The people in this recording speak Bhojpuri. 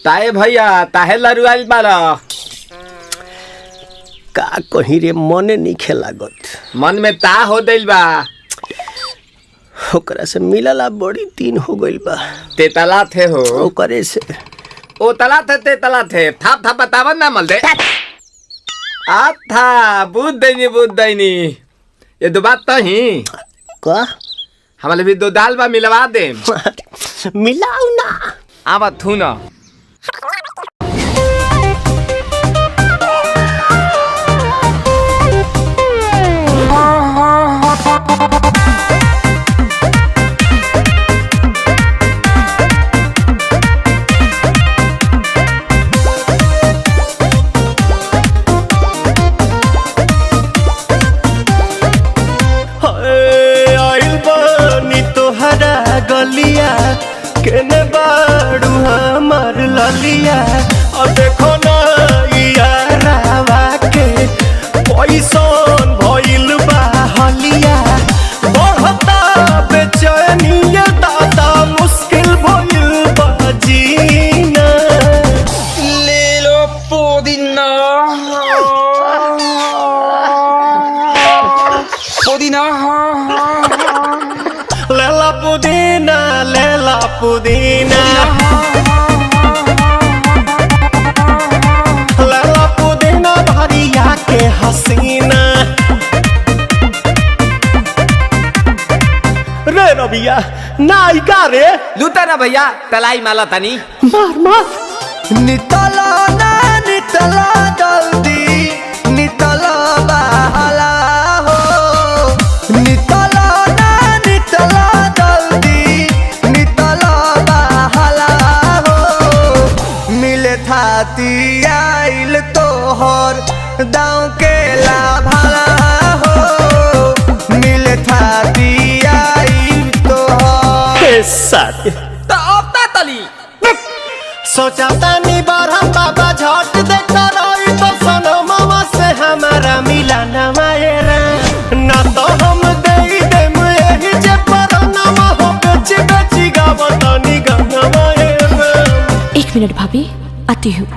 ताए भैया ताहे लरुआल बारा का कहीं रे मने नहीं खेलागत। मन में ता हो दिल बा ओकरा से मिलला बड़ी दिन हो गइल बा। ते तला थे हो ओकरे से ओ तला थे ते तला थे थाप थाप बतावन ना मल दे आ था बुद्ध दैनी ये दो बात तो ही का हमारे भी दो दाल बा मिलवा दे मिलाऊ ना आवा थू ना गलिया केने बाड़ू हमार ललिया और देखो ना यारावा के पैसन भइल बा हलिया बढ़ता बेचैनिया दादा मुश्किल भइल बा जीना ले लो पुदीना पुदीना लेला पुदीना लेला पुदीना भरिया के हसीना रे रबिया नायिका रे लूटा ना भैया तलाई माला तनी मार मार नितला ना नितला जल्दी नितला बहाला हो नितला ना नितला थाती आइल तोहर दाँव के लाभाला हो मिले थाती आइल तोहर साथ तो अब ता तली सोचा तानी बरहम बाबा झट देखता रही तो सनो मामा से हमारा मिला न मायरा ना तो हम दे देम यही जे पर नामा हो बेची बेची गावतानी गाना मायरा। 1 मिनट भाभी आती हूँ।